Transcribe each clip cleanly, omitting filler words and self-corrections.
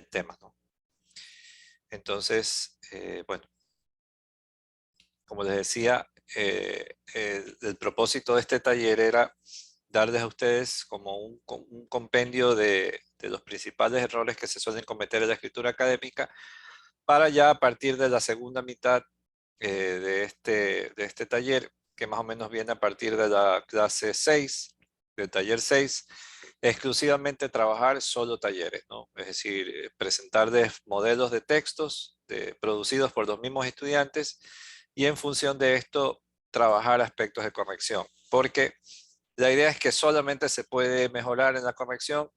el tema, ¿no? Entonces, bueno, como les decía, el propósito de este taller era darles a ustedes como un compendio de los principales errores que se suelen cometer en la escritura académica, para ya a partir de la segunda mitad de este taller, que más o menos viene a partir de la clase 6, del taller 6, exclusivamente trabajar solo talleres, ¿no? Es decir, presentarles modelos de textos producidos por los mismos estudiantes, y en función de esto trabajar aspectos de corrección, porque la idea es que solamente se puede mejorar en la corrección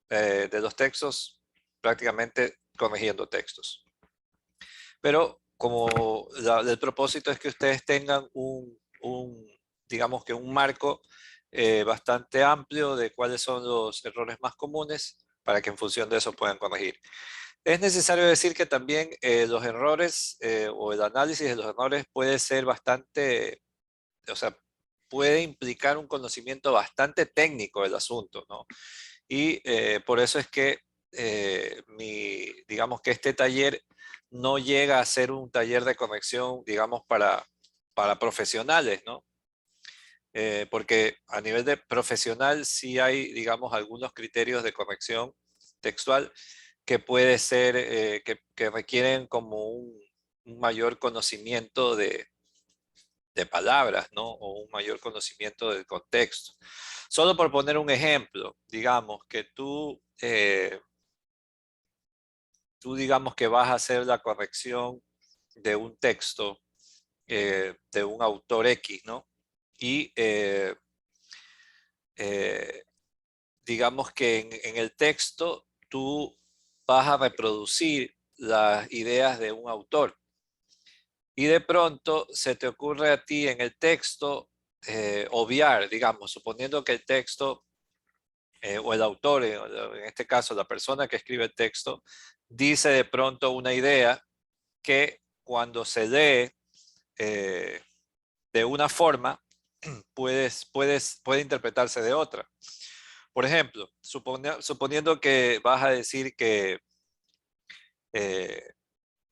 de los textos prácticamente corrigiendo textos. Pero como el propósito es que ustedes tengan digamos que un marco bastante amplio de cuáles son los errores más comunes, para que en función de eso puedan corregir. Es necesario decir que también los errores o el análisis de los errores puede ser bastante, o sea, puede implicar un conocimiento bastante técnico del asunto, ¿no? Y por eso es que digamos que este taller no llega a ser un taller de corrección, digamos, para profesionales, ¿no? Porque a nivel de profesional sí hay, digamos, algunos criterios de corrección textual que puede ser, que requieren como un mayor conocimiento de palabras, ¿no? O un mayor conocimiento del contexto. Solo por poner un ejemplo, digamos que tú digamos que vas a hacer la corrección de un texto de un autor X, ¿no? Y eh, digamos que en el texto tú vas a reproducir las ideas de un autor. Y de pronto se te ocurre a ti en el texto obviar, digamos, suponiendo que el texto o el autor, en este caso la persona que escribe el texto, dice de pronto una idea que cuando se lee eh, de una forma, puede interpretarse de otra. Por ejemplo, suponiendo que vas a decir que, eh,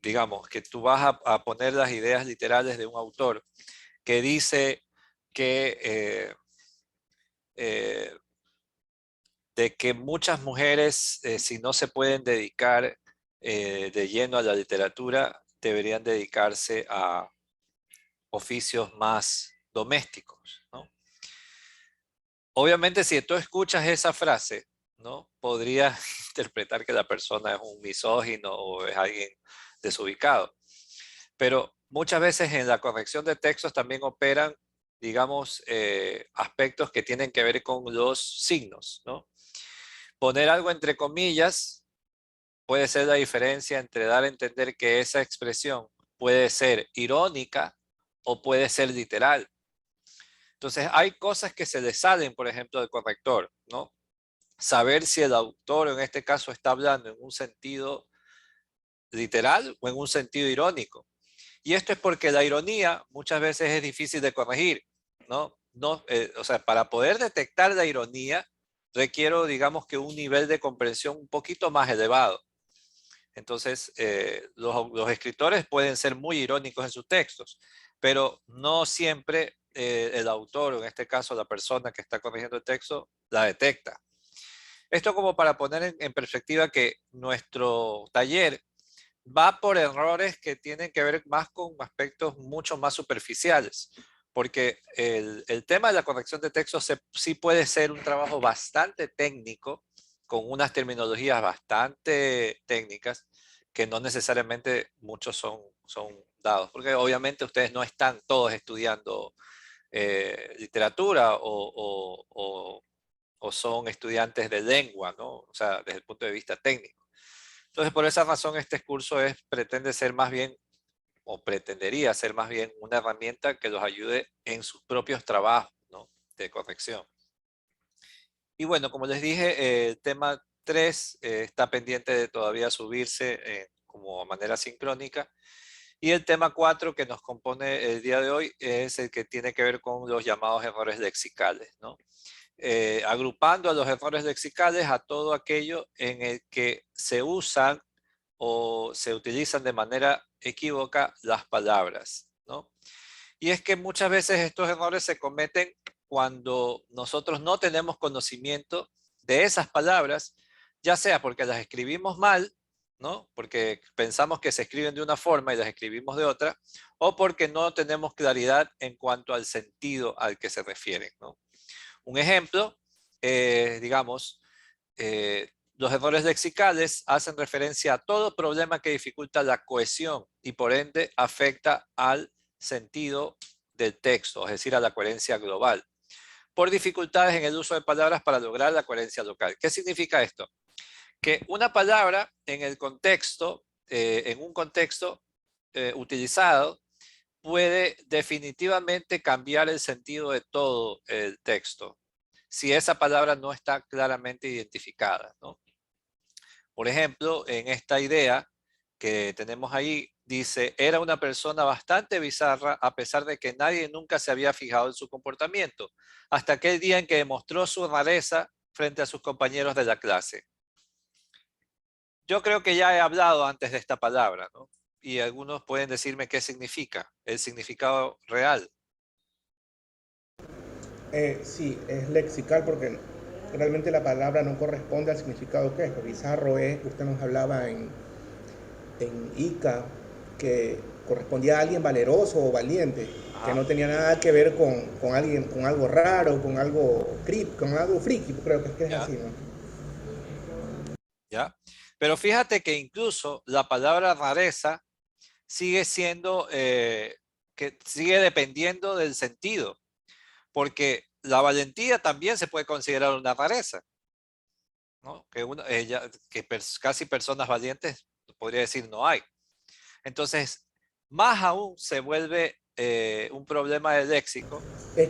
digamos, que tú vas a poner las ideas literales de un autor que dice que, eh, de que muchas mujeres, si no se pueden dedicar de lleno a la literatura, deberían dedicarse a oficios más domésticos, ¿no? Obviamente, si tú escuchas esa frase, ¿no? Podrías interpretar que la persona es un misógino o es alguien desubicado. Pero muchas veces en la corrección de textos también operan, digamos, aspectos que tienen que ver con los signos, ¿no? Poner algo entre comillas puede ser la diferencia entre dar a entender que esa expresión puede ser irónica o puede ser literal. Entonces, hay cosas que se le salen, por ejemplo, del corrector, ¿no? Saber si el autor en este caso está hablando en un sentido literal o en un sentido irónico. Y esto es porque la ironía muchas veces es difícil de corregir, ¿no? No, o sea, para poder detectar la ironía requiero, digamos, que un nivel de comprensión un poquito más elevado. Entonces, los escritores pueden ser muy irónicos en sus textos, pero no siempre el autor, o en este caso la persona que está corrigiendo el texto, la detecta. Esto como para poner en perspectiva que nuestro taller va por errores que tienen que ver más con aspectos mucho más superficiales, porque el tema de la corrección de texto sí puede ser un trabajo bastante técnico, con unas terminologías bastante técnicas, que no necesariamente muchos son dados, porque obviamente ustedes no están todos estudiando literatura o son estudiantes de lengua, ¿no? O sea, desde el punto de vista técnico. Entonces, por esa razón, este curso pretende ser más bien, o pretendería ser más bien, una herramienta que los ayude en sus propios trabajos, ¿no? De corrección. Y bueno, como les dije, el tema 3 está pendiente de todavía subirse como manera sincrónica. Y el tema 4 que nos compone el día de hoy es el que tiene que ver con los llamados errores lexicales, ¿no? agrupando a los errores lexicales a todo aquello en el que se usan o se utilizan de manera equívoca las palabras, ¿no? Y es que muchas veces estos errores se cometen cuando nosotros no tenemos conocimiento de esas palabras, ya sea porque las escribimos mal, ¿no? Porque pensamos que se escriben de una forma y las escribimos de otra, o porque no tenemos claridad en cuanto al sentido al que se refieren, ¿no? Un ejemplo, digamos, los errores lexicales hacen referencia a todo problema que dificulta la cohesión y por ende afecta al sentido del texto, es decir, a la coherencia global, por dificultades en el uso de palabras para lograr la coherencia local. ¿Qué significa esto? Que una palabra en el contexto, en un contexto utilizado, puede definitivamente cambiar el sentido de todo el texto si esa palabra no está claramente identificada, ¿no? Por ejemplo, en esta idea que tenemos ahí, dice, era una persona bastante bizarra a pesar de que nadie nunca se había fijado en su comportamiento, hasta aquel día en que demostró su rareza frente a sus compañeros de la clase. Yo creo que ya he hablado antes de esta palabra, ¿no? Y algunos pueden decirme qué significa, el significado real. Sí, es lexical porque realmente la palabra no corresponde al significado que es. Lo bizarro es, usted nos hablaba en Ica, que correspondía a alguien valeroso o valiente, que Ajá, no tenía nada que ver con alguien, con algo raro, con algo friki, creo que es ya, así, ¿no? ya. Pero fíjate que incluso la palabra rareza sigue siendo, que sigue dependiendo del sentido, porque la valentía también se puede considerar una rareza, ¿no? Que, casi personas valientes, podría decir, no hay. Entonces, más aún se vuelve un problema de léxico. Es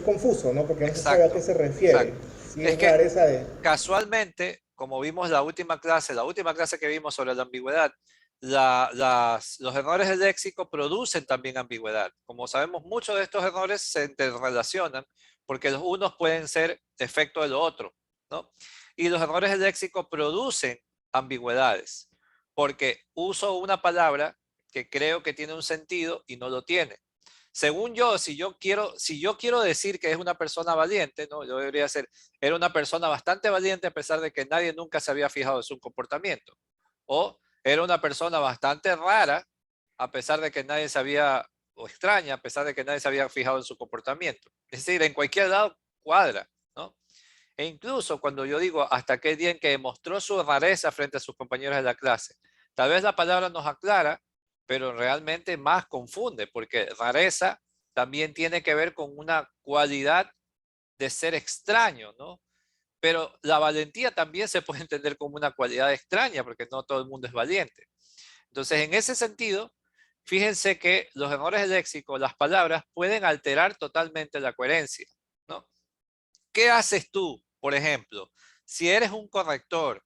confuso, ¿no? Porque no se sabe a qué Exacto, se refiere. exacto. Si Es es que rareza de... casualmente, como vimos la última clase que vimos sobre la ambigüedad, los errores de léxico producen también ambigüedad. Como sabemos, muchos de estos errores se interrelacionan porque los unos pueden ser efecto de lo otro, ¿no? Y los errores de léxico producen ambigüedades porque uso una palabra que creo que tiene un sentido y no lo tiene. Según yo, si yo quiero decir que es una persona valiente, ¿no? Yo debería ser, era una persona bastante valiente a pesar de que nadie nunca se había fijado en su comportamiento. O era una persona bastante rara a pesar de que nadie sabía, o extraña, a pesar de que nadie se había fijado en su comportamiento. Es decir, en cualquier lado cuadra, ¿no? E incluso cuando yo digo hasta aquel día en que demostró su rareza frente a sus compañeros de la clase, tal vez la palabra nos aclara, pero realmente más confunde, porque rareza también tiene que ver con una cualidad de ser extraño, ¿no? Pero la valentía también se puede entender como una cualidad extraña, porque no todo el mundo es valiente. Entonces, en ese sentido, fíjense que los errores de léxico, las palabras, pueden alterar totalmente la coherencia, ¿no? ¿Qué haces tú, por ejemplo, si eres un corrector,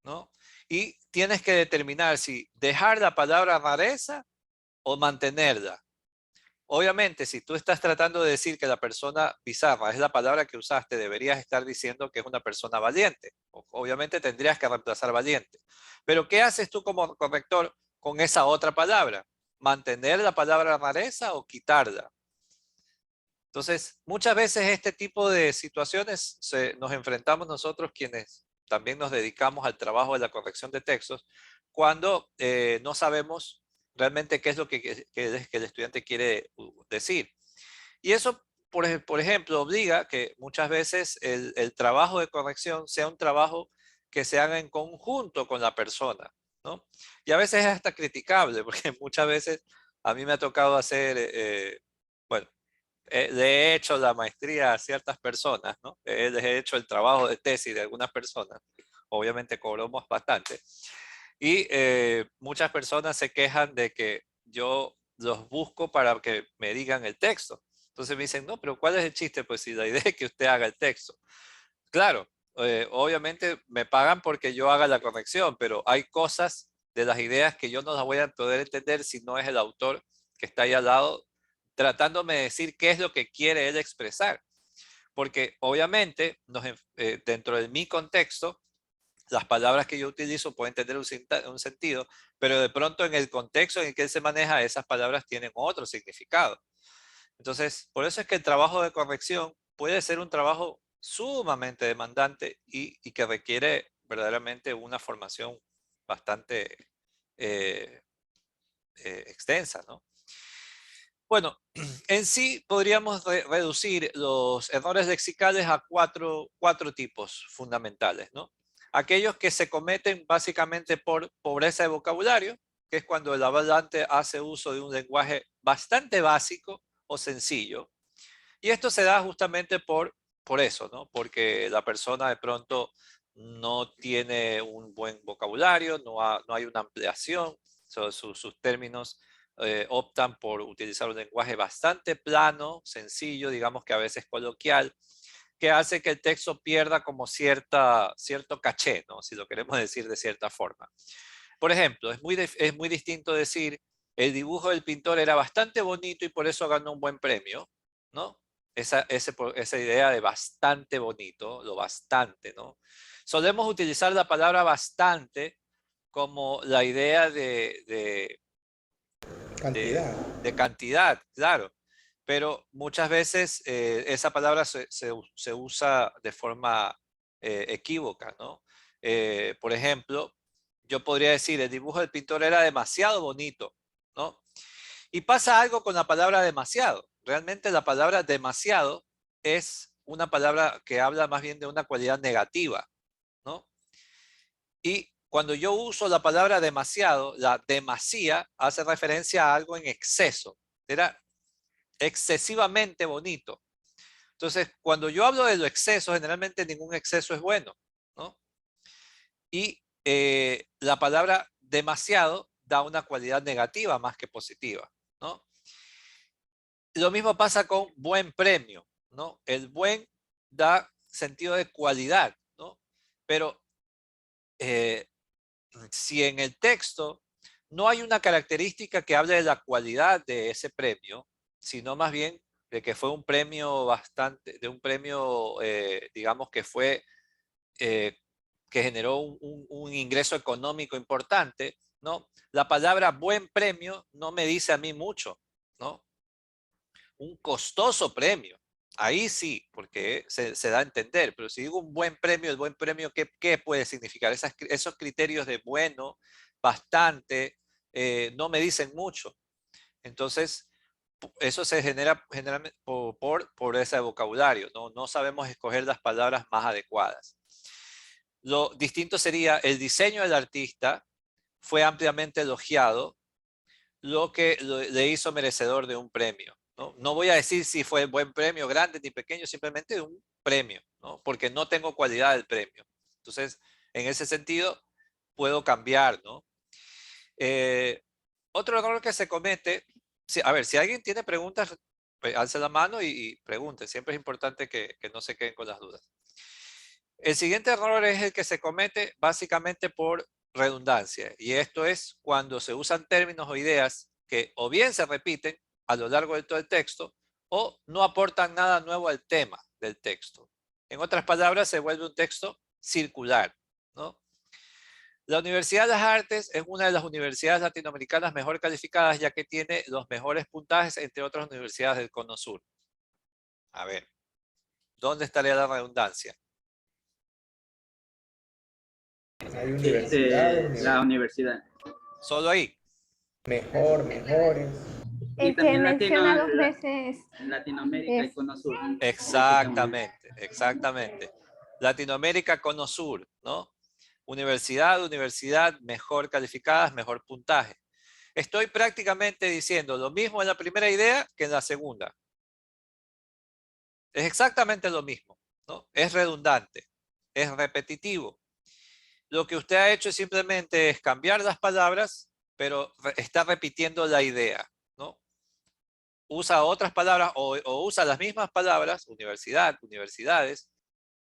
¿no? Y tienes que determinar si dejar la palabra rareza o mantenerla. Obviamente, si tú estás tratando de decir que la persona bizarra es la palabra que usaste, deberías estar diciendo que es una persona valiente. Obviamente tendrías que reemplazar valiente. Pero ¿qué haces tú como corrector con esa otra palabra? ¿Mantener la palabra rareza o quitarla? Entonces, muchas veces este tipo de situaciones nos enfrentamos nosotros quienes también nos dedicamos al trabajo de la corrección de textos cuando no sabemos realmente qué es lo que el estudiante quiere decir. Y eso, por ejemplo, obliga que muchas veces el trabajo de corrección sea un trabajo que se haga en conjunto con la persona, ¿no? Y a veces es hasta criticable, porque muchas veces a mí me ha tocado hacer, bueno, le he hecho la maestría a ciertas personas, ¿no? Les he hecho el trabajo de tesis de algunas personas. Obviamente cobramos bastante. Y muchas personas se quejan de que yo los busco para que me digan el texto. Entonces me dicen, no, pero ¿cuál es el chiste? Pues si la idea es que usted haga el texto. Claro, obviamente me pagan porque yo haga la corrección, pero hay cosas de las ideas que yo no las voy a poder entender si no es el autor que está ahí al lado tratándome de decir qué es lo que quiere él expresar. Porque obviamente dentro de mi contexto, las palabras que yo utilizo pueden tener un sentido, pero de pronto en el contexto en el que él se maneja, esas palabras tienen otro significado. Entonces, por eso es que el trabajo de corrección puede ser un trabajo sumamente demandante y que requiere verdaderamente una formación bastante eh, extensa, ¿no? Bueno, en sí podríamos reducir los errores lexicales a cuatro tipos fundamentales, ¿no? Aquellos que se cometen básicamente por pobreza de vocabulario, que es cuando el hablante hace uso de un lenguaje bastante básico o sencillo. Y esto se da justamente por eso, ¿no? Porque la persona de pronto no tiene un buen vocabulario, no hay una ampliación, sus términos optan por utilizar un lenguaje bastante plano, sencillo, digamos que a veces coloquial, que hace que el texto pierda como cierto caché, ¿no? Si lo queremos decir de cierta forma. Por ejemplo, es muy distinto decir, el dibujo del pintor era bastante bonito y por eso ganó un buen premio, ¿no? Esa idea de bastante bonito, lo bastante, ¿no? Solemos utilizar la palabra bastante como la idea Cantidad. de cantidad, claro. Pero muchas veces esa palabra se usa de forma equívoca, ¿no? Por ejemplo, yo podría decir, el dibujo del pintor era demasiado bonito, ¿no? Y pasa algo con la palabra demasiado. Realmente la palabra demasiado es una palabra que habla más bien de una cualidad negativa, ¿no? Y cuando yo uso la palabra demasiado, la demasía hace referencia a algo en exceso. Era excesivamente bonito. Entonces, cuando yo hablo de lo exceso, generalmente ningún exceso es bueno, ¿no? Y la palabra demasiado da una cualidad negativa más que positiva, ¿no? Lo mismo pasa con buen premio, ¿no? El buen da sentido de cualidad, ¿no? Pero eh, si en el texto no hay una característica que hable de la cualidad de ese premio, sino más bien de que fue un premio digamos que fue, eh, que generó un ingreso económico importante, ¿no? La palabra buen premio no me dice a mí mucho, ¿no? Un costoso premio. Ahí sí, porque se da a entender, pero si digo un buen premio, el buen premio, ¿qué puede significar? Esos criterios de bueno, bastante, no me dicen mucho. Entonces, eso se genera generalmente por ese vocabulario, ¿no? No sabemos escoger las palabras más adecuadas. Lo distinto sería el diseño del artista fue ampliamente elogiado, lo que le hizo merecedor de un premio, ¿no? No voy a decir si fue buen premio, grande ni pequeño, simplemente un premio, ¿no? Porque no tengo cualidad del premio. Entonces, en ese sentido, puedo cambiar, ¿no? Eh, Otro error que se comete, a ver, si alguien tiene preguntas, pues, alce la mano y pregunte. Siempre es importante que no se queden con las dudas. El siguiente error es el que se comete básicamente por redundancia. Y esto es cuando se usan términos o ideas que o bien se repiten a lo largo de todo el texto o no aportan nada nuevo al tema del texto. En otras palabras, se vuelve un texto circular, ¿no? La Universidad de las Artes es una de las universidades latinoamericanas mejor calificadas, ya que tiene los mejores puntajes entre otras universidades del Cono Sur. A ver, ¿dónde estaría la redundancia? Hay universidades La universidad. Solo ahí. mejores. Y El que también menciona dos veces Latinoamérica y es Cono Sur. Exactamente, exactamente. Latinoamérica, Cono Sur, ¿no? Universidad, mejor calificadas, mejor puntaje. Estoy prácticamente diciendo lo mismo en la primera idea que en la segunda. Es exactamente lo mismo, ¿no? Es redundante, es repetitivo. Lo que usted ha hecho es simplemente es cambiar las palabras, pero está repitiendo la idea, ¿no? Usa otras palabras o usa las mismas palabras, universidad, universidades,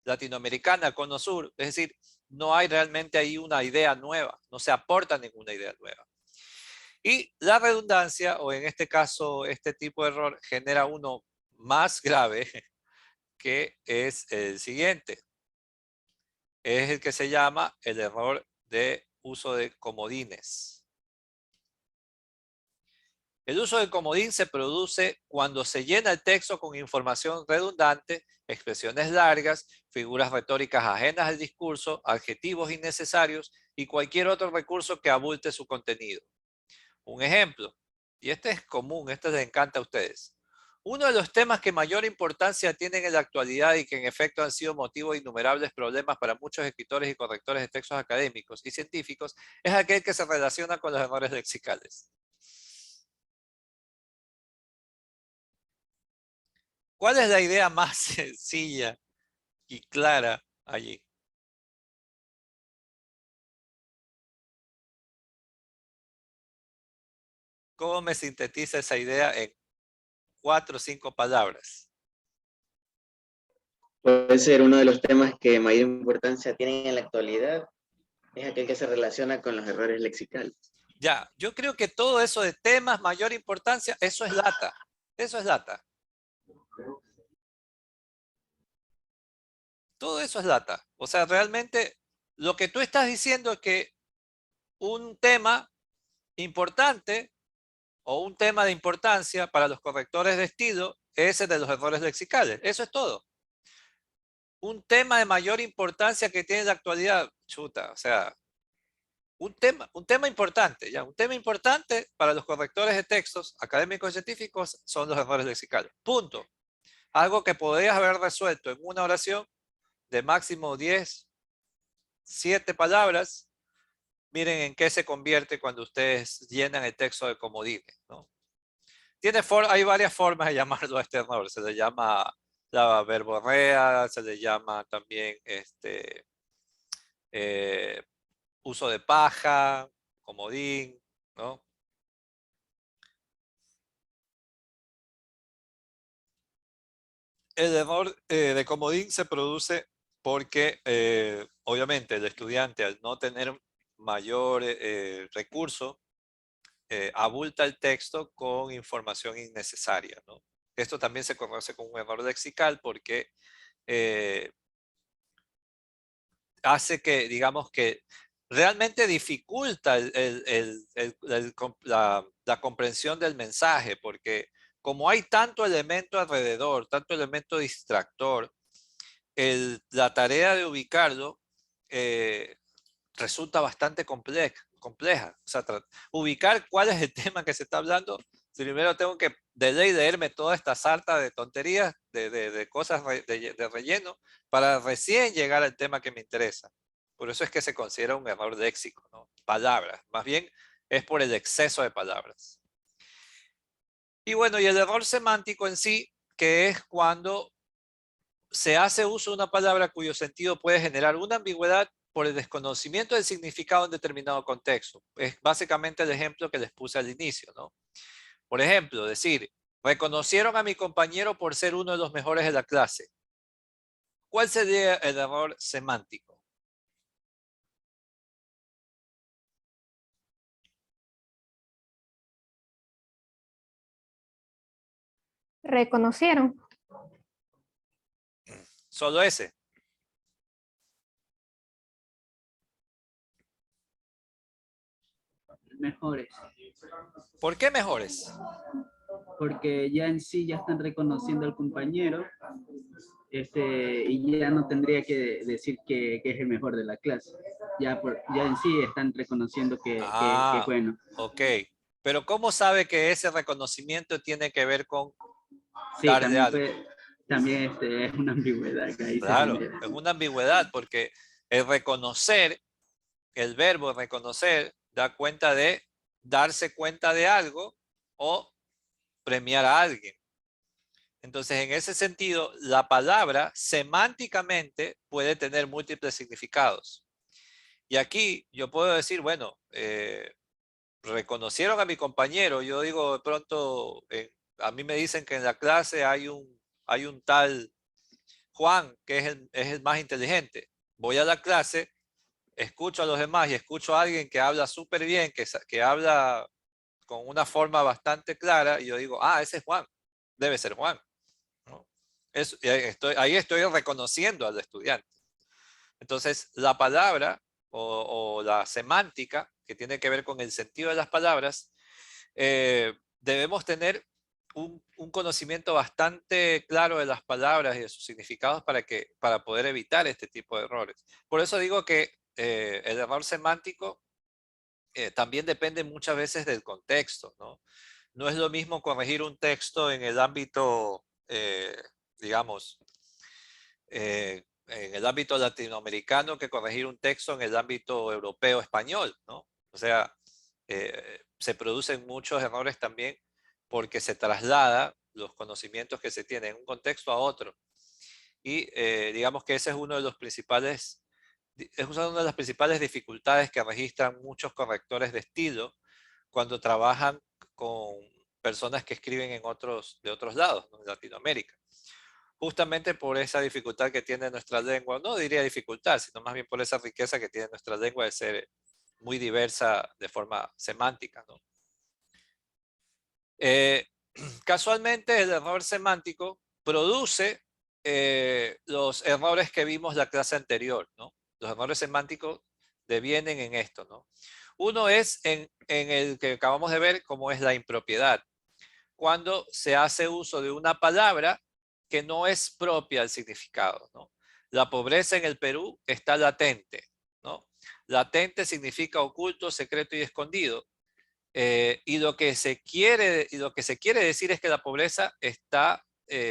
latinoamericana, Cono Sur, es decir, no hay realmente ahí una idea nueva, no se aporta ninguna idea nueva. Y la redundancia, o en este caso, este tipo de error, genera uno más grave, que es el siguiente. Es el que se llama el error de uso de comodines. El uso del comodín se produce cuando se llena el texto con información redundante, expresiones largas, figuras retóricas ajenas al discurso, adjetivos innecesarios y cualquier otro recurso que abulte su contenido. Un ejemplo, y este es común, este les encanta a ustedes. Uno de los temas que mayor importancia tienen en la actualidad y que en efecto han sido motivo de innumerables problemas para muchos escritores y correctores de textos académicos y científicos es aquel que se relaciona con los errores lexicales. ¿Cuál es la idea más sencilla y clara allí? ¿Cómo me sintetiza esa idea en 4 o 5 palabras? Puede ser uno de los temas que mayor importancia tienen en la actualidad, es aquel que se relaciona con los errores lexicales. Ya, yo creo que todo eso de temas, mayor importancia, eso es lata. Eso es lata. Todo eso es lata. O sea, realmente lo que tú estás diciendo es que un tema importante o un tema de importancia para los correctores de estilo es el de los errores lexicales. Eso es todo. Un tema de mayor importancia que tiene la actualidad, chuta, o sea, un tema importante, ya, un tema importante para los correctores de textos académicos y científicos son los errores lexicales. Punto. Algo que podrías haber resuelto en una oración de máximo 10, 7 palabras. Miren en qué se convierte cuando ustedes llenan el texto de comodines, ¿no? Hay varias formas de llamarlo a este error. Se le llama la verborrea, se le llama también eh, uso de paja, comodín, ¿no? El error de comodín se produce porque, obviamente, el estudiante al no tener mayor recurso, abulta el texto con información innecesaria, ¿no? Esto también se conoce como un error lexical porque eh, hace que, digamos que realmente dificulta la comprensión del mensaje, porque como hay tanto elemento alrededor, tanto elemento distractor, la tarea de ubicarlo eh, resulta bastante compleja. O sea, ubicar cuál es el tema que se está hablando. Primero tengo que leerme toda esta sarta de tonterías, de cosas de relleno, para recién llegar al tema que me interesa. Por eso es que se considera un error léxico, ¿no? Palabras. Más bien es por el exceso de palabras. Y bueno, y el error semántico en sí, que es cuando se hace uso de una palabra cuyo sentido puede generar una ambigüedad por el desconocimiento del significado en determinado contexto. Es básicamente el ejemplo que les puse al inicio, ¿no? Por ejemplo, decir, reconocieron a mi compañero por ser uno de los mejores de la clase. ¿Cuál sería el error semántico? Reconocieron. Solo ese. Mejores, ¿Por qué mejores? porque ya en sí ya están reconociendo al compañero, y ya no tendría que decir que es el mejor de la clase. Ya en sí están reconociendo que es bueno. Ok. Pero ¿cómo sabe que ese reconocimiento tiene que ver con Sí, darle algo? también es una ambigüedad que ahí se Claro, genera. es una ambigüedad porque el reconocer, el verbo reconocer, da cuenta de darse cuenta de algo o premiar a alguien. Entonces, en ese sentido, la palabra semánticamente puede tener múltiples significados. Y aquí yo puedo decir, bueno, reconocieron a mi compañero. Yo digo de pronto, a mí me dicen que en la clase hay un tal Juan, que es el más inteligente. Voy a la clase, escucho a los demás y escucho a alguien que habla súper bien, que habla con una forma bastante clara, y yo digo, ah, ese es Juan, debe ser Juan, ¿no? ahí estoy reconociendo al estudiante. Entonces, la palabra o la semántica, que tiene que ver con el sentido de las palabras, debemos tener un conocimiento bastante claro de las palabras y de sus significados para poder evitar este tipo de errores. Por eso digo que el error semántico también depende muchas veces del contexto, ¿no? No es lo mismo corregir un texto en el ámbito, digamos, en el ámbito latinoamericano que corregir un texto en el ámbito europeo español, ¿no? O sea, se producen muchos errores también porque se traslada los conocimientos que se tienen en un contexto a otro. Y digamos que ese es uno de los principales, es una de las principales dificultades que registran muchos correctores de estilo cuando trabajan con personas que escriben de otros lados, ¿no? En Latinoamérica. Justamente por esa dificultad que tiene nuestra lengua, no diría dificultad, sino más bien por esa riqueza que tiene nuestra lengua de ser muy diversa de forma semántica, ¿no? Casualmente el error semántico produce los errores que vimos la clase anterior, ¿no? Los errores semánticos devienen en esto, ¿no? Uno es en el que acabamos de ver, como es la impropiedad. Cuando se hace uso de una palabra que no es propia al significado, ¿no? La pobreza en el Perú está latente, ¿no? Latente significa oculto, secreto y escondido. Y lo que se quiere decir es que la pobreza está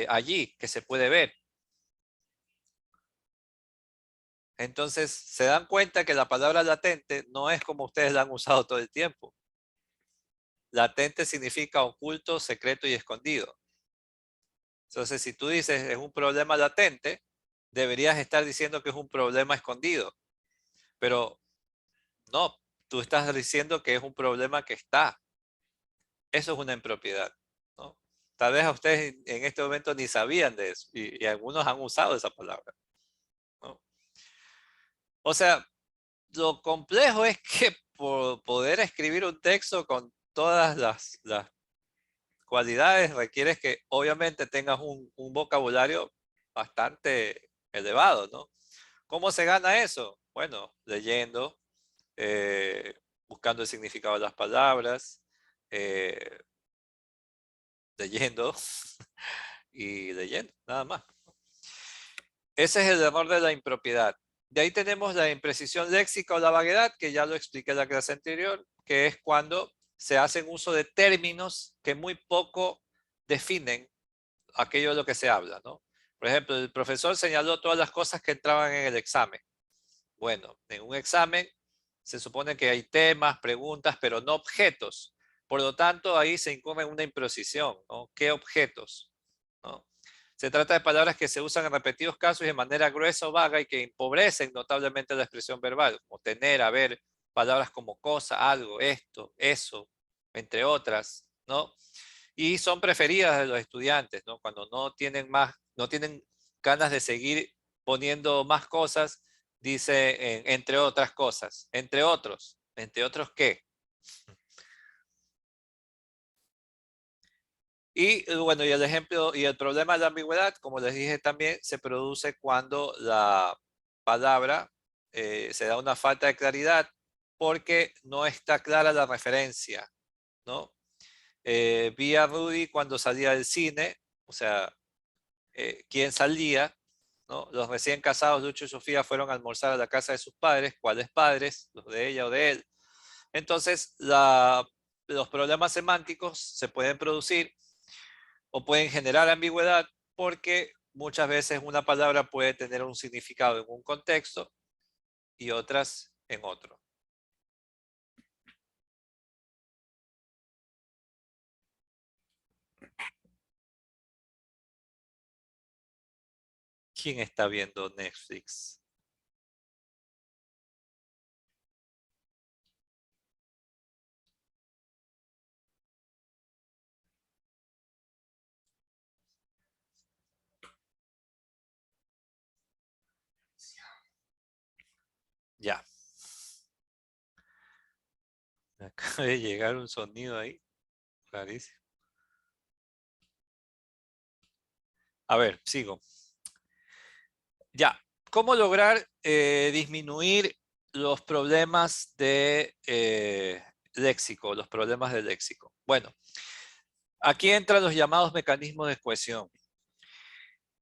allí, que se puede ver. Entonces, se dan cuenta que la palabra latente no es como ustedes la han usado todo el tiempo. Latente significa oculto, secreto y escondido. Entonces, si tú dices es un problema latente, deberías estar diciendo que es un problema escondido. Pero no, tú estás diciendo que es un problema que está. Eso es una impropiedad, ¿no? Tal vez a ustedes en este momento ni sabían de eso y algunos han usado esa palabra, ¿no? O sea, lo complejo es que por poder escribir un texto con todas las cualidades requieres que obviamente tengas un vocabulario bastante elevado, ¿no? ¿Cómo se gana eso? Bueno, leyendo, eh, buscando el significado de las palabras, eh, leyendo y leyendo, nada más. Ese es el error de la impropiedad. De ahí tenemos la imprecisión léxica o la vaguedad, que ya lo expliqué en la clase anterior, que es cuando se hacen uso de términos que muy poco definen aquello de lo que se habla, ¿no? Por ejemplo, el profesor señaló todas las cosas que entraban en el examen. Bueno, en un examen se supone que hay temas, preguntas, pero no objetos. Por lo tanto, ahí se incurre en una imprecisión, ¿no? ¿Qué objetos? ¿No? Se trata de palabras que se usan en repetidos casos y de manera gruesa o vaga y que empobrecen notablemente la expresión verbal, como tener, haber, palabras como cosa, algo, esto, eso, entre otras, ¿no? Y son preferidas de los estudiantes, ¿no? Cuando no tienen ganas de seguir poniendo más cosas, dice entre otras cosas, entre otros qué. Y bueno, y el ejemplo y el problema de la ambigüedad, como les dije también, se produce cuando la palabra se da una falta de claridad porque no está clara la referencia, ¿no? Vi a Rudy cuando salía del cine, o sea, quién salía, ¿no? Los recién casados Lucho y Sofía fueron a almorzar a la casa de sus padres. ¿Cuáles padres? ¿Los de ella o de él? Entonces, los problemas semánticos se pueden producir o pueden generar ambigüedad porque muchas veces una palabra puede tener un significado en un contexto y otras en otro. ¿Quién está viendo Netflix? Ya. Me acaba de llegar un sonido ahí. Clarísimo. A ver, sigo. Ya, ¿cómo lograr disminuir los problemas de léxico, los problemas de léxico? Bueno, aquí entran los llamados mecanismos de cohesión.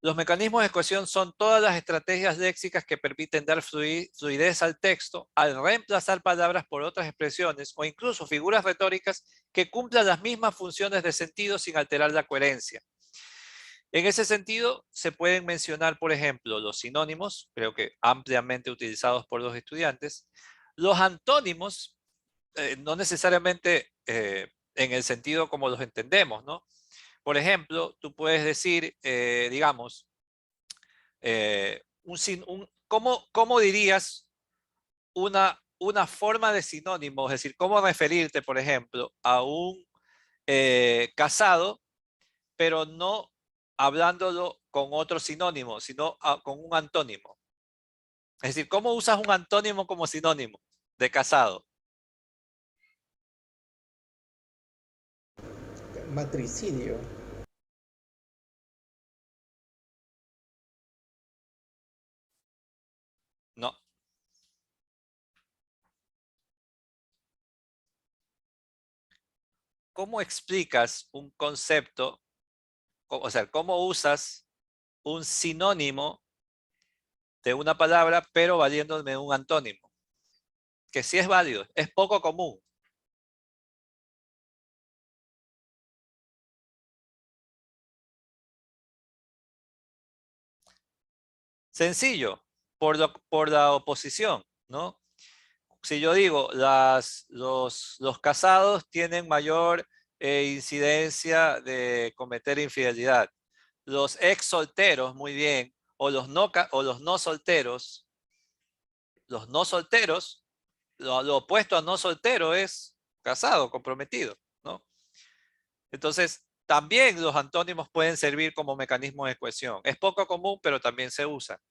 Los mecanismos de cohesión son todas las estrategias léxicas que permiten dar fluidez al texto al reemplazar palabras por otras expresiones o incluso figuras retóricas que cumplan las mismas funciones de sentido sin alterar la coherencia. En ese sentido, se pueden mencionar, por ejemplo, los sinónimos, creo que ampliamente utilizados por los estudiantes, los antónimos, no necesariamente en el sentido como los entendemos, ¿no? Por ejemplo, tú puedes decir, digamos, ¿cómo dirías una forma de sinónimo? Es decir, ¿cómo referirte, por ejemplo, a un casado, pero no hablándolo con otro sinónimo, sino con un antónimo? Es decir, ¿cómo usas un antónimo como sinónimo de casado? Matricidio. No. ¿Cómo explicas un concepto? O sea, ¿cómo usas un sinónimo de una palabra, pero valiéndome de un antónimo? Que sí es válido, es poco común. Sencillo, por la oposición, ¿no? Si yo digo, los casados tienen mayor incidencia de cometer infidelidad. Los ex solteros, muy bien, o los no solteros, lo opuesto a no soltero es casado, comprometido, ¿no? Entonces, también los antónimos pueden servir como mecanismo de cohesión. Es poco común, pero también se usa.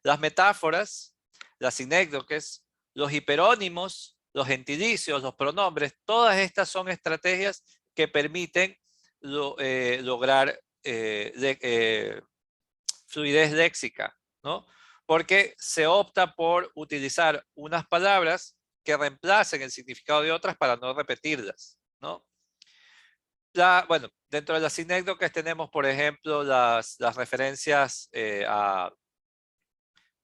Las metáforas, las sinécdoques, los hiperónimos, los gentilicios, los pronombres, todas estas son estrategias que permiten lograr fluidez léxica, ¿no? Porque se opta por utilizar unas palabras que reemplacen el significado de otras para no repetirlas, ¿no? Bueno, dentro de las sinécdoques tenemos, por ejemplo, las referencias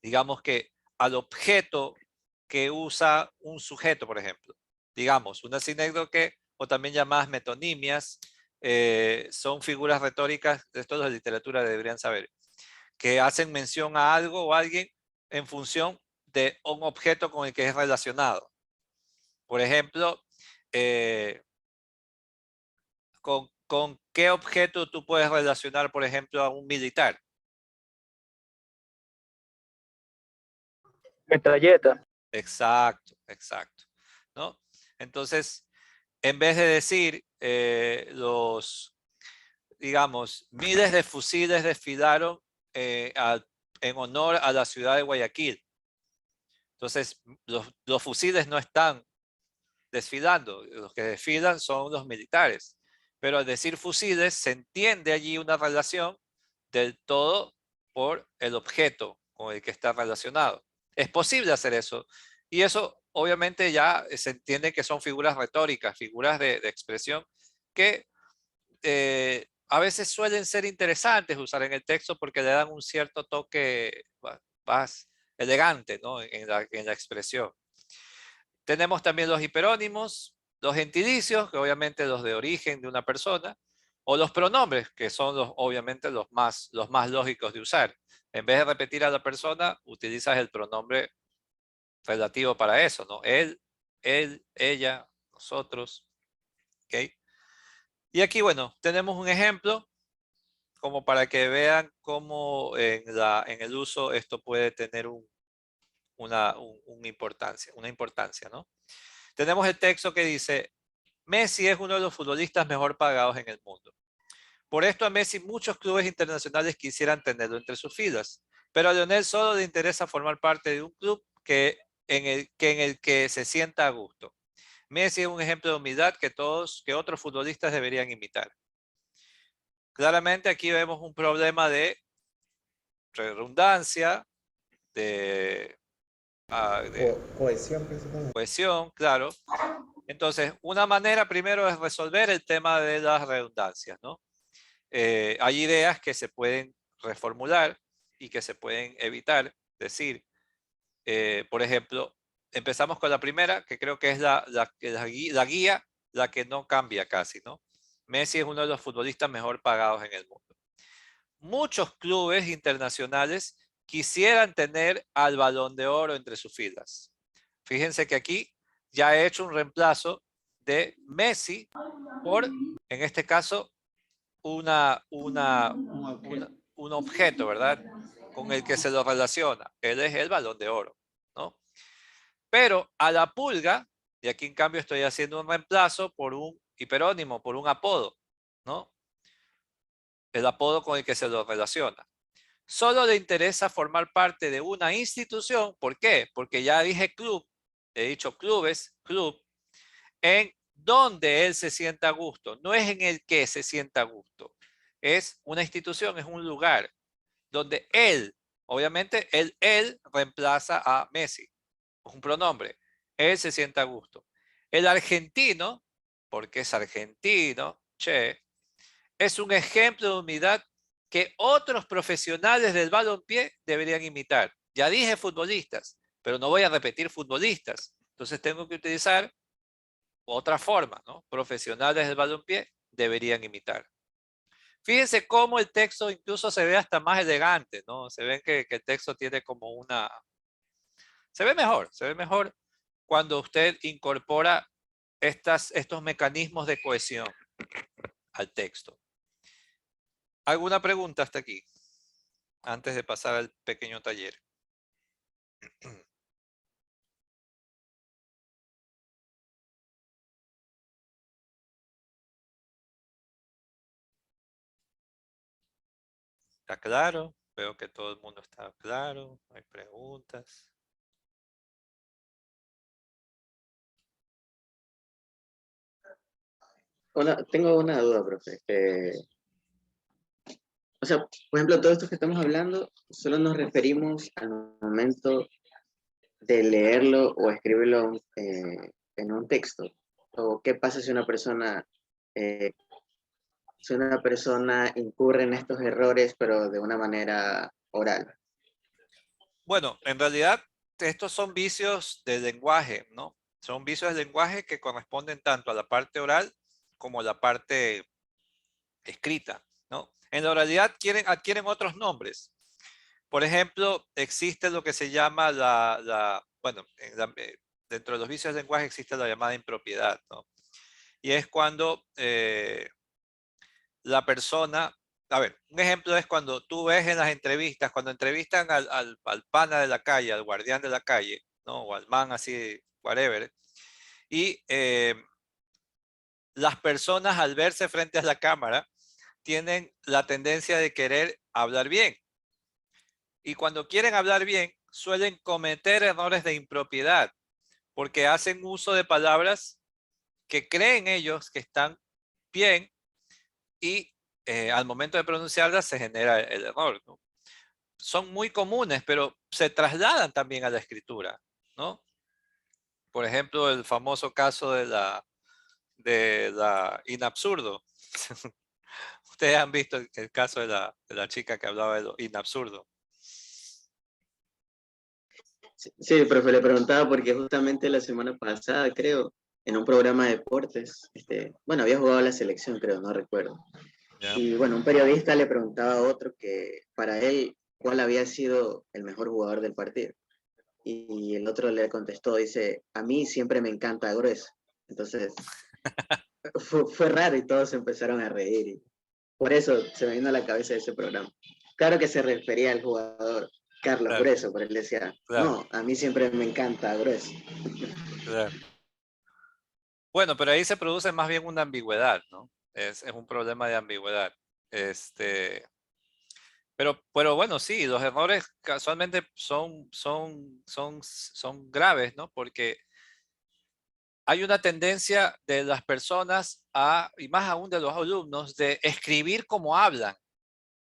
digamos que al objeto que usa un sujeto, por ejemplo. Digamos, una sinécdoque o también llamadas metonimias son figuras retóricas, esto los de literatura deberían saber, que hacen mención a algo o a alguien en función de un objeto con el que es relacionado. Por ejemplo, ¿con qué objeto tú puedes relacionar, por ejemplo, a un militar? Metralleta. Exacto, exacto, ¿no? Entonces, en vez de decir digamos, miles de fusiles desfilaron en honor a la ciudad de Guayaquil. Entonces, los fusiles no están desfilando, los que desfilan son los militares. Pero al decir fusiles, se entiende allí una relación del todo por el objeto con el que está relacionado. Es posible hacer eso. Y eso obviamente ya se entiende que son figuras retóricas, figuras de expresión que a veces suelen ser interesantes usar en el texto porque le dan un cierto toque más elegante, ¿no? en la expresión. Tenemos también los hiperónimos, los gentilicios, que obviamente los de origen de una persona, o los pronombres, que son obviamente los más lógicos de usar. En vez de repetir a la persona, utilizas el pronombre relativo para eso, ¿no? Él, ella, nosotros, ¿ok? Y aquí, bueno, tenemos un ejemplo como para que vean cómo en el uso esto puede tener una importancia, ¿no? Tenemos el texto que dice, Messi es uno de los futbolistas mejor pagados en el mundo. Por esto a Messi muchos clubes internacionales quisieran tenerlo entre sus filas, pero a Lionel solo le interesa formar parte de un club en el que se sienta a gusto. Messi es un ejemplo de humildad que otros futbolistas deberían imitar. claramente aquí vemos un problema de redundancia, de Cohesión principalmente. cohesión, claro. Entonces, una manera primero es resolver el tema de las redundancias, ¿no? Hay ideas que se pueden reformular y que se pueden evitar. Decir, por ejemplo, empezamos con la primera, que creo que es la guía, la que no cambia casi, ¿no? Messi es uno de los futbolistas mejor pagados en el mundo. Muchos clubes internacionales quisieran tener al Balón de Oro entre sus filas. Fíjense que aquí ya he hecho un reemplazo de Messi por, en este caso, Un objeto. un objeto, ¿verdad? Con el que se lo relaciona. Él es el Balón de Oro, ¿no? Pero a la pulga, y aquí en cambio estoy haciendo un reemplazo por un hiperónimo, por un apodo, ¿no? El apodo con el que se lo relaciona. Solo le interesa formar parte de una institución. ¿Por qué? Porque ya dije club, he dicho clubes, club, en donde él se sienta a gusto. No es en el que se sienta a gusto. Es una institución, es un lugar donde él, obviamente, él reemplaza a Messi. Es un pronombre. Él se sienta a gusto. El argentino, porque es argentino, che, es un ejemplo de humildad que otros profesionales del balompié deberían imitar. Ya dije futbolistas, pero no voy a repetir futbolistas. Entonces tengo que utilizar otra forma, ¿no? Profesionales del balompié deberían imitar. Fíjense cómo el texto incluso se ve hasta más elegante, ¿no? Se ven que el texto tiene como una... se ve mejor cuando usted incorpora estos mecanismos de cohesión al texto. ¿Alguna pregunta hasta aquí? Antes de pasar al pequeño taller. ¿Está claro? Veo que todo el mundo está claro. No hay preguntas. Tengo una duda, profe. O sea, por ejemplo, todo esto que estamos hablando, solo nos referimos al momento de leerlo o escribirlo en un texto. ¿O qué pasa eh, si una persona incurre en estos errores, pero de una manera oral? Bueno, en realidad estos son vicios de lenguaje, ¿no? Son vicios de lenguaje que corresponden tanto a la parte oral como a la parte escrita, ¿no? En la oralidad adquieren otros nombres. Por ejemplo, existe lo que se llama bueno, dentro de los vicios de lenguaje existe la llamada impropiedad, ¿no? Y es cuando la persona, a ver, un ejemplo es cuando tú ves en las entrevistas, cuando entrevistan al pana de la calle, al guardián de la calle, ¿no? O al man así, whatever, y las personas al verse frente a la cámara tienen la tendencia de querer hablar bien. Y cuando quieren hablar bien, suelen cometer errores de impropiedad, porque hacen uso de palabras que creen ellos que están bien y al momento de pronunciarlas se genera el error, ¿no? Son muy comunes, pero se trasladan también a la escritura, ¿no? Por ejemplo, el famoso caso de la inabsurdo. Ustedes han visto el caso de la chica que hablaba de lo inabsurdo. Sí, profe, le preguntaba porque justamente la semana pasada, creo, en un programa de deportes, bueno, había jugado a la selección, creo, no recuerdo. ¿Ya? Y bueno, un periodista le preguntaba a otro que para él, ¿cuál había sido el mejor jugador del partido? Y el otro le contestó, dice, a mí siempre me encanta Grueso. Entonces, fue raro y todos empezaron a reír. Y por eso se me vino a la cabeza ese programa. Claro que se refería al jugador Carlos Claro, Grueso, pero él decía, claro, no, a mí siempre me encanta Grueso. claro. Bueno, pero ahí se produce más bien una ambigüedad, ¿no? Es un problema de ambigüedad. Este, pero bueno, sí, los errores casualmente son graves, ¿no? Porque hay una tendencia de las personas y más aún de los alumnos, de escribir como hablan,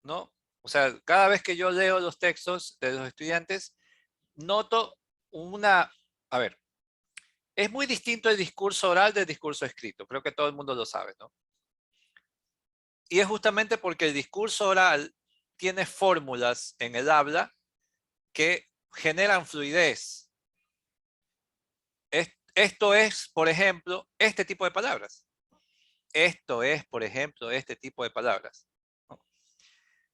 ¿no? O sea, cada vez que yo leo los textos de los estudiantes, noto a ver, es muy distinto el discurso oral del discurso escrito. Creo que todo el mundo lo sabe, ¿no? Y es justamente porque el discurso oral tiene fórmulas en el habla que generan fluidez. Esto es, por ejemplo, este tipo de palabras. Esto es, por ejemplo, este tipo de palabras, ¿no?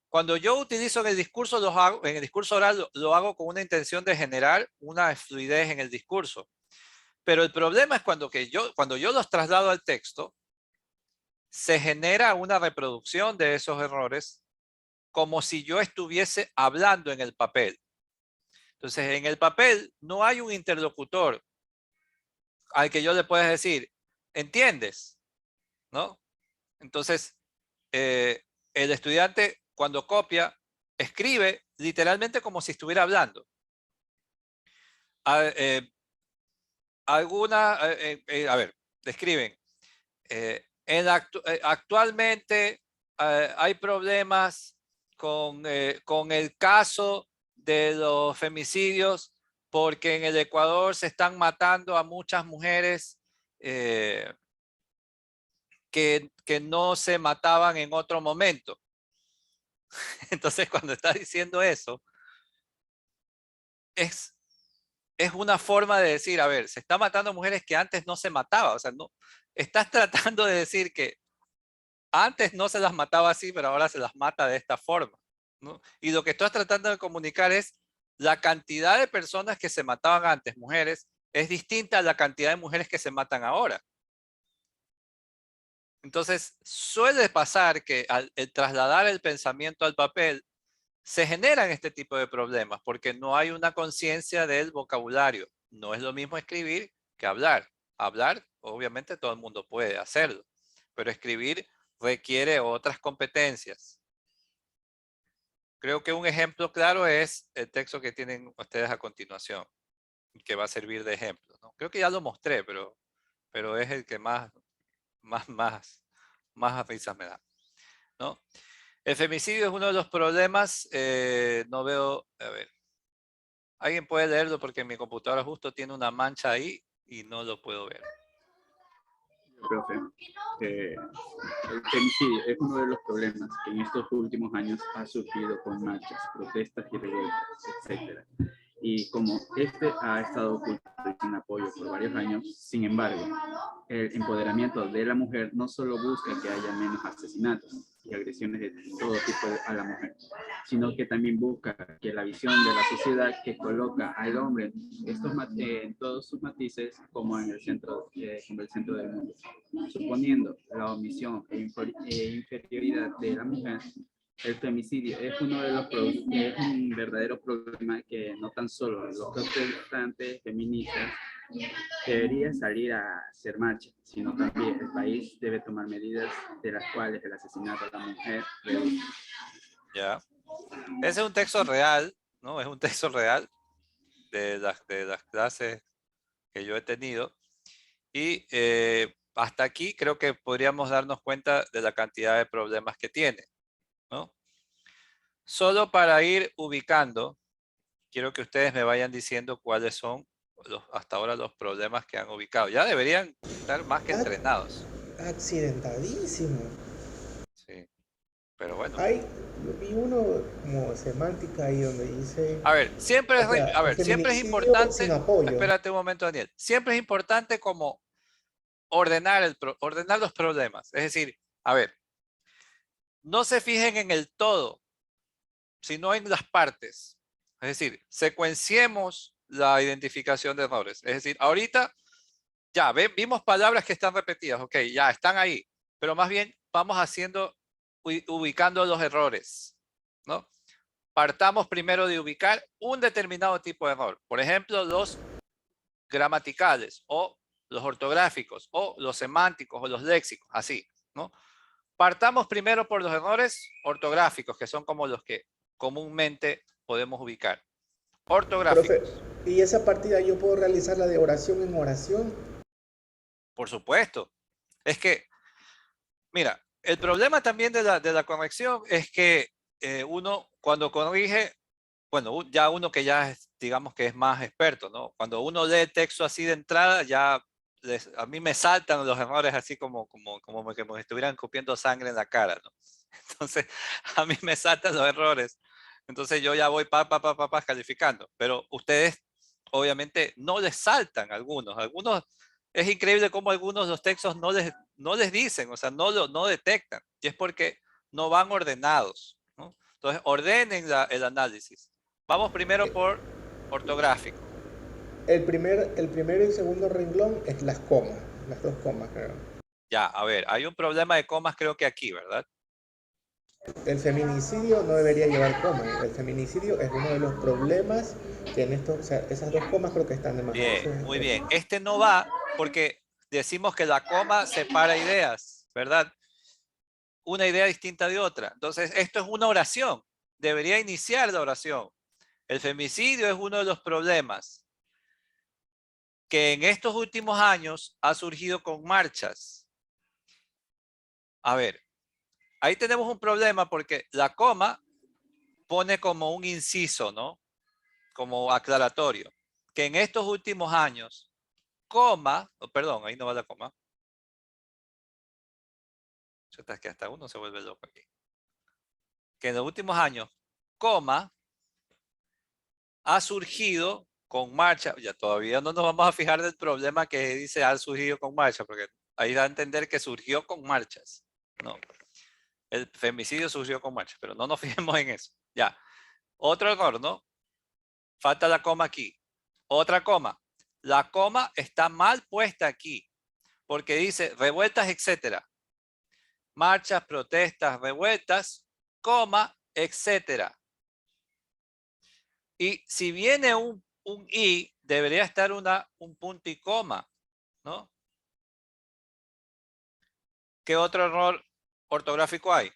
Cuando yo utilizo en el discurso, en el discurso oral, lo hago con una intención de generar una fluidez en el discurso. Pero el problema es cuando yo los traslado al texto, se genera una reproducción de esos errores como si yo estuviese hablando en el papel. Entonces, en el papel no hay un interlocutor al que yo le pueda decir, ¿entiendes? ¿No? Entonces, el estudiante cuando copia, escribe literalmente como si estuviera hablando. A ver, describen. Actualmente hay problemas con el caso de los femicidios porque en el Ecuador se están matando a muchas mujeres que no se mataban en otro momento. Entonces, cuando está diciendo eso, es una forma de decir, a ver, se está matando mujeres que antes no se mataba. O sea, no, estás tratando de decir que antes no se las mataba así, pero ahora se las mata de esta forma, ¿no? Y lo que estás tratando de comunicar es la cantidad de personas que se mataban antes, mujeres, es distinta a la cantidad de mujeres que se matan ahora. Entonces, suele pasar que al trasladar el pensamiento al papel, se generan este tipo de problemas porque no hay una conciencia del vocabulario. No es lo mismo escribir que hablar. Hablar, obviamente todo el mundo puede hacerlo, pero escribir requiere otras competencias. Creo que un ejemplo claro es el texto que tienen ustedes a continuación, que va a servir de ejemplo, ¿no? Creo que ya lo mostré, pero es el que más risas me da, ¿no? El femicidio es uno de los problemas. No veo, a ver, alguien puede leerlo porque mi computadora justo tiene una mancha ahí y no lo puedo ver. Profe, el femicidio es uno de los problemas que en estos últimos años ha surgido con marchas, protestas y revueltas, etc. Y como este ha estado oculto y sin apoyo por varios años, sin embargo, el empoderamiento de la mujer no solo busca que haya menos asesinatos y agresiones de todo tipo a la mujer, sino que también busca que la visión de la sociedad que coloca al hombre en todos sus matices como el centro del mundo, suponiendo la omisión e inferioridad de la mujer. El femicidio es es un verdadero problema que no tan solo los protestantes feministas debería salir a hacer marcha, sino también el país debe tomar medidas de las cuales el asesinato a la mujer reduzca. Ya. Ese es un texto real, ¿no? Es un texto real de las clases que yo he tenido. Y hasta aquí creo que podríamos darnos cuenta de la cantidad de problemas que tiene, ¿no? Solo para ir ubicando, quiero que ustedes me vayan diciendo cuáles son hasta ahora los problemas que han ubicado. Ya deberían estar más que entrenados. Accidentadísimo. Sí, pero bueno. Yo vi uno como semántica ahí donde dice... A ver, siempre es importante... Sin apoyo. Espérate un momento, Daniel. Siempre es importante como ordenar los problemas. Es decir, a ver, no se fijen en el todo, sino en las partes. Es decir, secuenciemos la identificación de errores. Es decir, ahorita ya vimos palabras que están repetidas, ok, ya están ahí, pero más bien vamos ubicando los errores, ¿no? Partamos primero de ubicar un determinado tipo de error. Por ejemplo, los gramaticales o los ortográficos o los semánticos o los léxicos, así, ¿no? Partamos primero por los errores ortográficos, que son como los que comúnmente podemos ubicar. Ortográficos. Profe, ¿y esa partida yo puedo realizarla de oración en oración? Por supuesto. Es que, mira, el problema también de la corrección es que uno cuando corrige, bueno, ya uno que ya es, digamos que es más experto, ¿no? Cuando uno lee el texto así de entrada, ya a mí me saltan los errores así como que me estuvieran escupiendo sangre en la cara, ¿no? Entonces, a mí me saltan los errores. Entonces yo ya voy calificando. Pero ustedes, obviamente, no les saltan algunos. Algunos, es increíble cómo algunos los textos no les dicen, o sea, no detectan. Y es porque no van ordenados, ¿no? Entonces, ordenen el análisis. Vamos primero por ortográfico. El primero y segundo renglón es las comas, las dos comas, creo. Ya, a ver, hay un problema de comas creo que aquí, ¿verdad? El feminicidio no debería llevar comas. El feminicidio es uno de los problemas que en estos, o sea, esas dos comas creo que están de más. Bien, muy bien. Este no va porque decimos que la coma separa ideas, ¿verdad? Una idea distinta de otra. Entonces, esto es una oración. Debería iniciar la oración. El femicidio es uno de los problemas que en estos últimos años ha surgido con marchas. A ver, ahí tenemos un problema porque la coma pone como un inciso, ¿no? Como aclaratorio. Que en estos últimos años, coma, perdón, ahí no va la coma. Es que hasta uno se vuelve loco aquí. Que en los últimos años, coma, ha surgido con marcha. Ya todavía no nos vamos a fijar del problema que dice ha surgido con marcha, porque ahí da a entender que surgió con marchas. No, el femicidio surgió con marcha, pero no nos fijemos en eso. Ya, otro error, ¿no? Falta la coma aquí. Otra coma. La coma está mal puesta aquí, porque dice revueltas, etcétera. Marchas, protestas, revueltas, coma, etcétera. Y si viene un i, debería estar un punto y coma, ¿no? ¿Qué otro error ortográfico hay?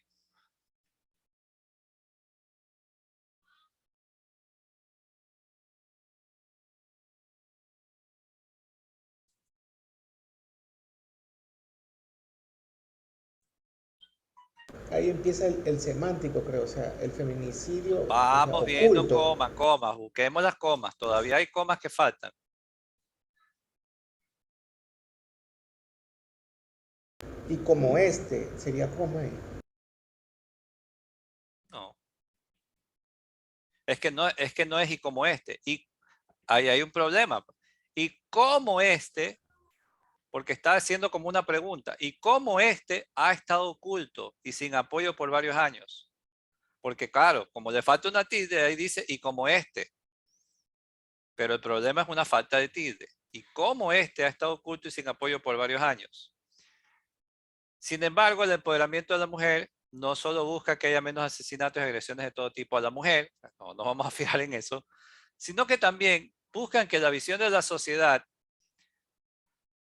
Ahí empieza el semántico, creo, o sea, el feminicidio, o sea, Vamos viendo oculto. comas, busquemos las comas. Todavía hay comas que faltan. Y como sería como No, es que no es y como este. Y ahí hay un problema. Y como este, porque está haciendo como una pregunta, y como este ha estado oculto y sin apoyo por varios años. Porque claro, como le falta una tilde, ahí dice, y como este. Pero el problema es una falta de tilde. Y como este ha estado oculto y sin apoyo por varios años. Sin embargo, el empoderamiento de la mujer no solo busca que haya menos asesinatos y agresiones de todo tipo a la mujer, no nos vamos a fijar en eso, sino que también buscan que la visión de la sociedad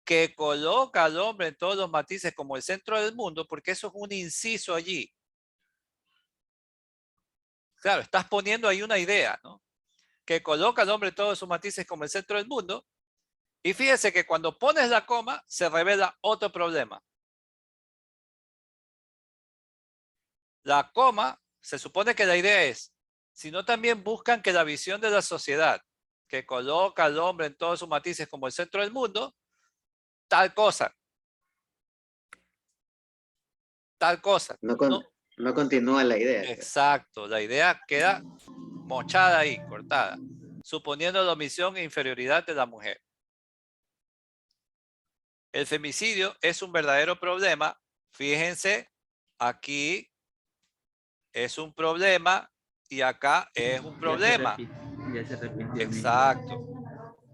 que coloca al hombre en todos los matices como el centro del mundo, porque eso es un inciso allí. Claro, estás poniendo ahí una idea, ¿no? Que coloca al hombre en todos sus matices como el centro del mundo. Y fíjese que cuando pones la coma, se revela otro problema. La coma, se supone que la idea es, sino también buscan que la visión de la sociedad, que coloca al hombre en todos sus matices como el centro del mundo, tal cosa, tal cosa. No, No, no continúa la idea. exacto, la idea queda mochada ahí, cortada, suponiendo la omisión e inferioridad de la mujer. El femicidio es un verdadero problema. Fíjense, aquí es un problema y acá es un problema. Ya se repitió. Exacto.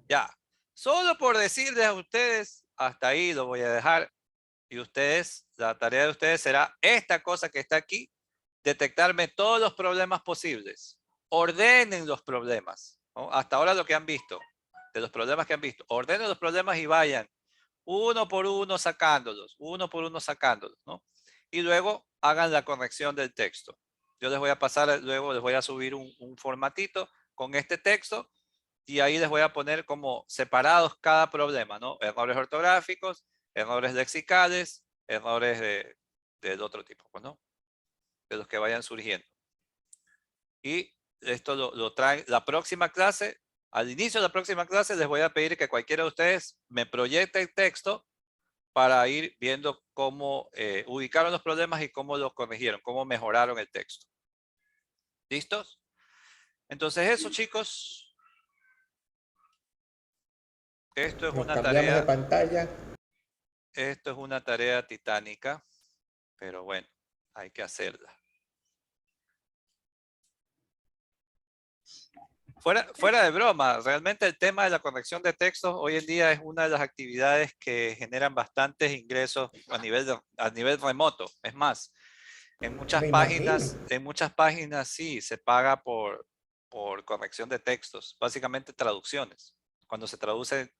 Ya. Solo por decirles a ustedes, hasta ahí lo voy a dejar. Y ustedes, la tarea de ustedes será esta cosa que está aquí, detectarme todos los problemas posibles. Ordenen los problemas, ¿no? Hasta ahora lo que han visto, de los problemas que han visto. Ordenen los problemas y vayan uno por uno sacándolos, ¿no? Y luego hagan la corrección del texto. Yo les voy a pasar, luego les voy a subir un formatito con este texto y ahí les voy a poner como separados cada problema, ¿no? Errores ortográficos, errores lexicales, errores del otro tipo, pues, ¿no? De los que vayan surgiendo. Y esto lo traen la próxima clase. Al inicio de la próxima clase les voy a pedir que cualquiera de ustedes me proyecte el texto para ir viendo cómo ubicaron los problemas y cómo los corrigieron, cómo mejoraron el texto. ¿Listos? Entonces eso, chicos. Esto es Nos una cambiamos de tarea, pantalla. esto es una tarea titánica, pero bueno, hay que hacerla. Fuera de broma, realmente el tema de la corrección de textos hoy en día es una de las actividades que generan bastantes ingresos a nivel remoto. Es más, en muchas Me imagino. páginas sí se paga por corrección de textos, básicamente traducciones. Cuando se traduce,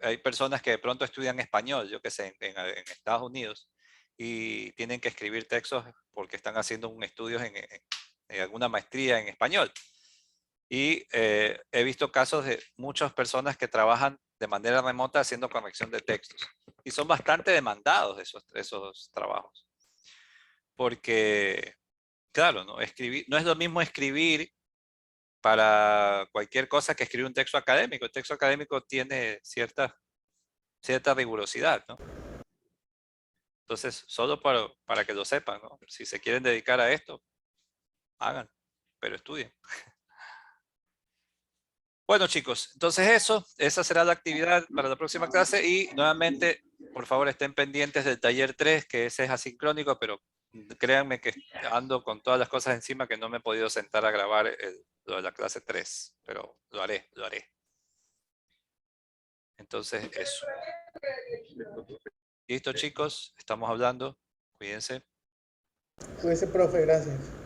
hay personas que de pronto estudian español, yo que sé, en Estados Unidos, y tienen que escribir textos porque están haciendo un estudio en alguna maestría en español. Y he visto casos de muchas personas que trabajan de manera remota haciendo corrección de textos. Y son bastante demandados esos trabajos. Porque, claro, ¿no? No es lo mismo escribir para cualquier cosa que escribir un texto académico. El texto académico tiene cierta rigurosidad, ¿no? Entonces, solo para que lo sepan, ¿no? Si se quieren dedicar a esto, hagan, pero estudien. Bueno, chicos, entonces esa será la actividad para la próxima clase y nuevamente, por favor, estén pendientes del taller 3, que ese es asincrónico, pero créanme que ando con todas las cosas encima que no me he podido sentar a grabar lo de la clase 3, pero lo haré. Entonces, eso. Listo, chicos, estamos hablando. Cuídense. Cuídense, profe, gracias.